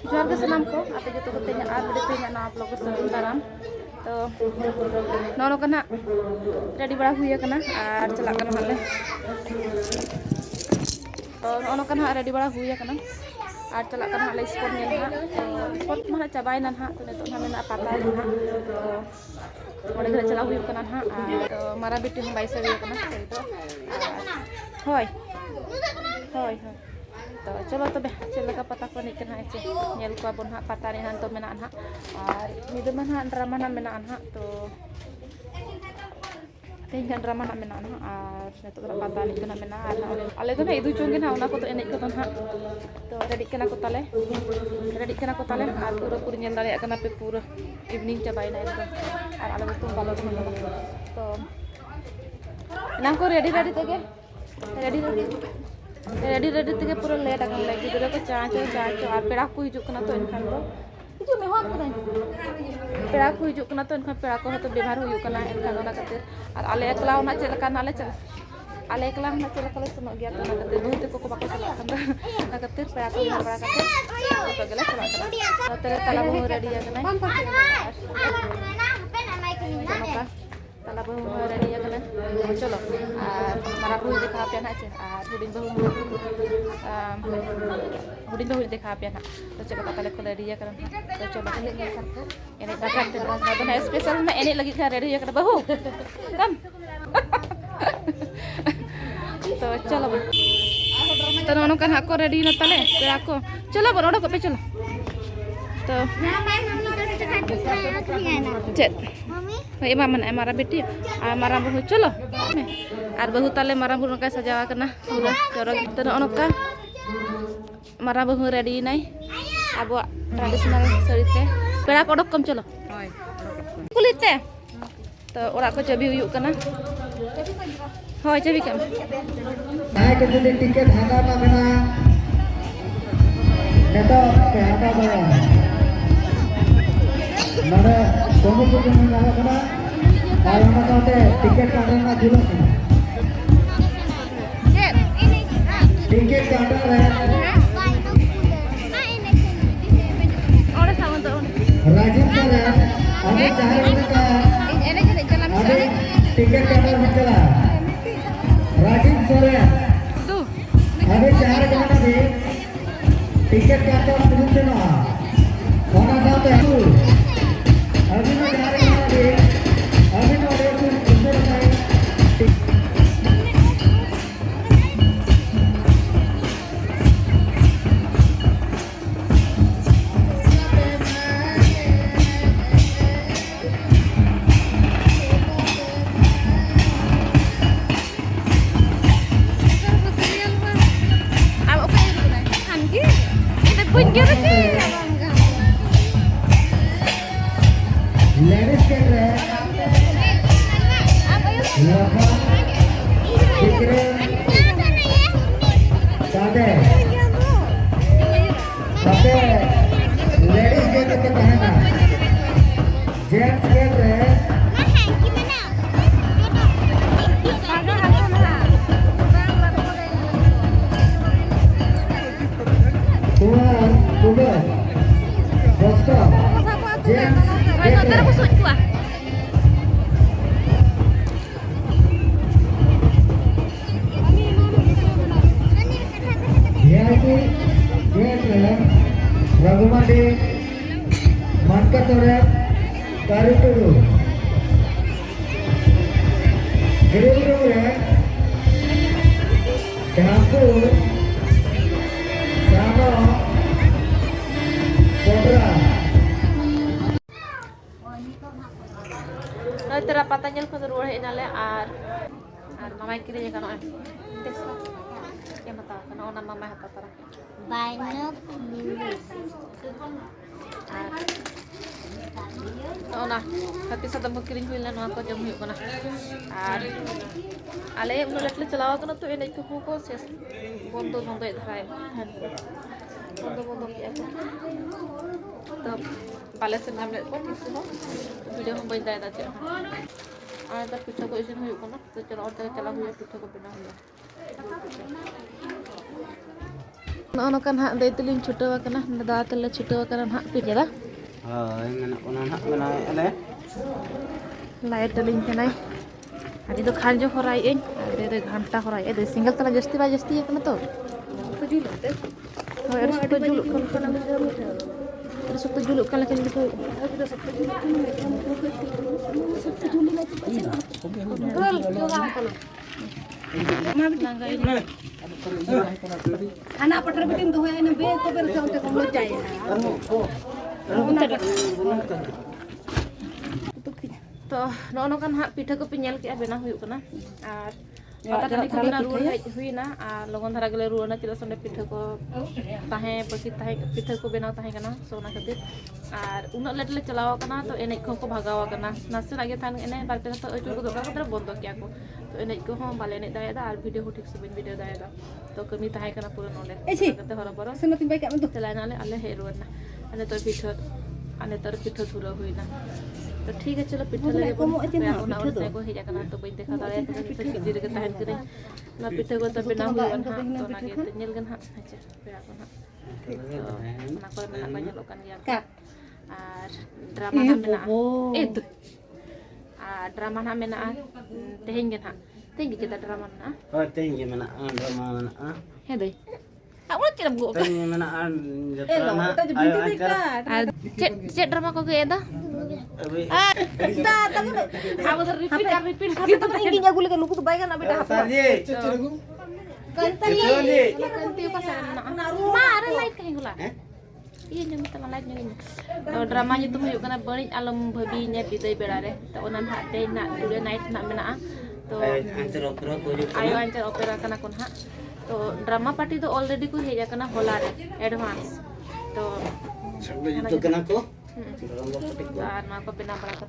जोहार के सलाम को आप जो तो तेज आर बड़े तेज ना आप लोग को सलाम दाराम तो नौनो कना रेडी बड़ा हुई कना और चला कना हाले तो नौनो कना रेडी बड़ा हुई कना और चला कना हाले स्पॉट नेल हा तो स्पॉट माने चाबाय ना हा तो नेतो ना मेना पाता हा तो ओडे घरे चला हुई कना हा तो मारा बेटी हम बाइसे हुई कना तो होय होय होय तो चलो तबे चलका पता को निकन हा चे नेल को बन हा पता ने हान तो मेना हा और निदे मन हा ड्रामा ना मेना हा तो तेज ड्रामा ना मेना हा और नेतो पता निकन मेना आले तो ना इदु चोंगे ना ओना को तो एने को तो हा तो रेडी कना को ताले और पूरा पूरी नेल दाड़े कना पे पूरा इवनिंग चाबाइना एकदम और आले तो बालो तो ना को रेडी तेगे रेडी तेगे पूरा लेट आगन ले गिदरा को चाचो और पेड़ा को हिजुक कना तो इनखान दो हिजु में होत कना पेड़ा को हिजुक कना तो इनखान पेड़ा को तो व्यवहार हुई कना इनखान ओना खातिर और आले एकला ना चेल का नाले चल आले एकला ना चेल का सुनो गया तो ना खातिर बहुत को बाको चला कना ना खातिर पेड़ा को बड़ा खातिर तो गले चला कना तो तेरे तला बहु रेडी आगना तला बहु रेडी आगना चलो और मारा बहु देखा पे ना चे और हुडिंग बहु देखा पे ना तो चलो तले को रेडी आगना तो चलो एने दाका ते ना स्पेशल ना एने लगी का रेडी आगना बहु कम तो चलो तो नोनो kan aku ready na tale pero aku चलो बरोडो को पे चलो तो चेत मम्मी मामा ना हमारा बेटी हमारा बहू चलो और बहू ताले मारा बहू का सजावा करना पूरा चोरक तो नोका मारा बहू रेडी नाई अब ट्रेडिशनल साड़ी ते पेड़ा को कम चलो कुलिते तो ओरा को चबी हुई करना होय चबी कम नाय के जदी टिकट हागा ना मेना नेतो पे हागा बा नरे दोनों को जन ना कना और ओना साथे टिकट काउंटर ना जुलो टिकट काउंटर है और सावन तो राजीव सर अभी 4 बजे का अभी टिकट काउंटर में चला राजीव सर अभी 4 घंटा भी टिकट काउंटर शुरू से ना होना साथ है अभी ना 4 घंटा भी अभी ना देखो सुंदर साइड लेडीज के रहे लखा टिकरे सादे लेडीज के कहना जेंट्स के रहे Google, Bosco, James, VIP, Ragumandi, Mankasore, Karuturu, Guruvure, Dhampur, Sano, तेरा पता चल को रुआ है नाले और मामा किरे जगह ना टेस्ट क्या बता ना ओना मामा है पता ओना खती सदम किरिंग हुई ना को जम हुई कना और आले उन लटले चलावा कना तो एने को शेष बंद धाराय बंद किया तो बाले से नाम ले को किसी हो वीडियो हम बन दायदा चे और तक पिठा को इसन हुई कना तो चलो और तक चला हुआ पिठा को बिना हुआ Nono kan hak day tuling chuto kana da tele chuto kana hak pi jada. menak onan hak menak ele. Light tuling kana. Adi to khanjo horai en, ade de ghanta horai ade single tala jasti ba jasti kana to. To juluk te. Oh, harus to juluk kana. Harus to juluk kana kan gitu. anak patra bitin doh ya be ko ber sa unte ko jaya To nono kan hak pitha ko pinyal ki abena huyuk kana ar pata tali ko bina ruwa hej huina ar logon dhara gele ruwa na chila sonde pitha ko tahe baki tahe pitha ko bena tahe kana so na khatir ar unat let le chalaw kana to enej ko ko bhagaw kana nase lage than ene bar pe to achur ko do ka bondo kya ko to enej ko hom bale enej daeda ar video ho thik se bin video daeda to kami tahe kana pura nonde kate hora boro seno tin bai ka mento chalai na ale he ruwa na ane to pitha thura huina तो ठीक है चलो पिठा लगे बन उना उना को हेजा kana तो बइन देखा दाले तो किजी रे ताहन करे ना पिठा को तो बिना हुई बन तो ना के नेल गन हा अच्छा पेड़ा को ना ना को मेना को nyalokan dia ar drama na mena itu drama na mena tehing gen ha tehing kita drama na Tinggi menak drama menak. he dei aku tidak gua Tinggi menak drama. cek drama ko ge da aku repeat kita to ingi nyagu le nuku to bai kan abe dah kanti pasaran na mare light kahe gula iya nyami tama light nyami to drama nya tu huyuk kana bani alam bhabi nya bidai beda re to onan ha day na dure night na mena to ayo ancar opera kana kon ha to drama party to already ku heja kana hola re advance to Itu kena ko? na ko pinabarakat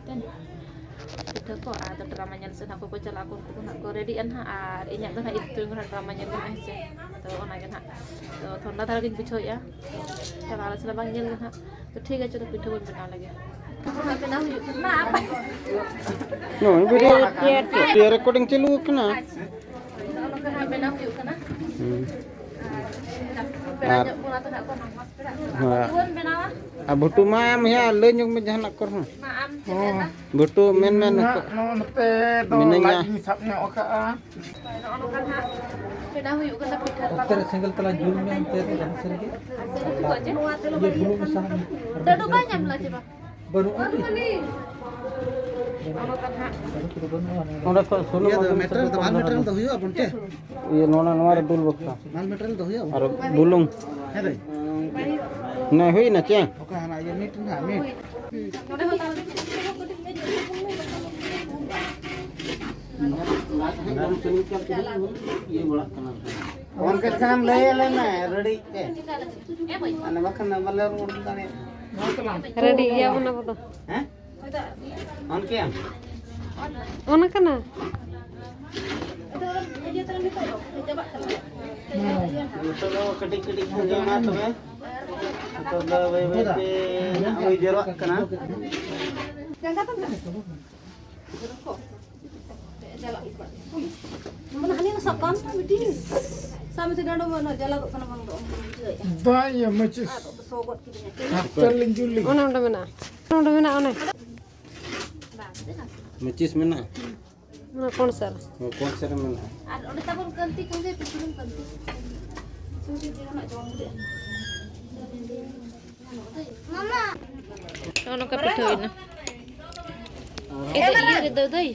itu ko ada drama nya sen aku ko chala aku ko ready an ha ar inya to na itu ngora drama nya ko aise to ona gen ha to thonda thar gin bicho ya chala la bang nyel gen ha to ठीक है चलो पिठो बना लगे बना हुई ना apa No, video recording चालू कना. bena huyu kana Butu mam ya lenyong me jahan akor. maam Butu men Nonte do lagi sapnya oka. bena huyu kana pitha Ter single tala jul me ante dan sergi. Ye dulu besar. Dadu banyak lah coba Baru ada. Nona ko solo meter to mal meter to huyo apunte. Ye nona noar dul bokta. Mal meter to huyo. Ar bulung. He dai. Na hui na che. Oka na ye meter na me. Kon ke sam le na ready ke. Ana makan na maler mudane. ready ya buna bodo Hah? On ke? ona kana Itu lo kedik-kedik aja mah tuh ya. Itu lo bebe na oi jero kana. mana hani sakam bidi sama sedado mana jala ko kana bang do Da ya macis. sogot kini Chalin juli. ona mena ona Mecis mana? ona kon sar Konser mana? ar udah tabur ganti kan dia turun ganti sudah dia nak jawab dia mama ono ka pitho ina itu iya gitu dai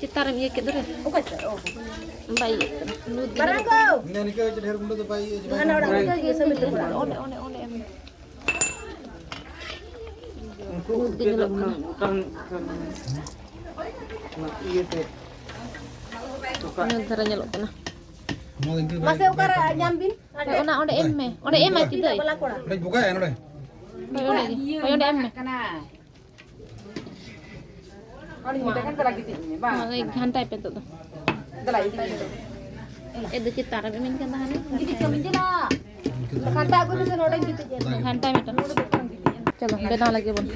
citaram iya gitu deh baik barangko Ini ke ढेर गुंडो तो भाई ana orang ka ge sambil one em ini cara nyelok kana masih ukara nyambin ona em mah tidak balakora Udah buka ya udah. ona em oni kan lagi tinggi ba ghantai pe to dalai itu citaram min kan tahan gidi kami jela kata aku ni orang gitu ghantai metan चलो बना लगे बन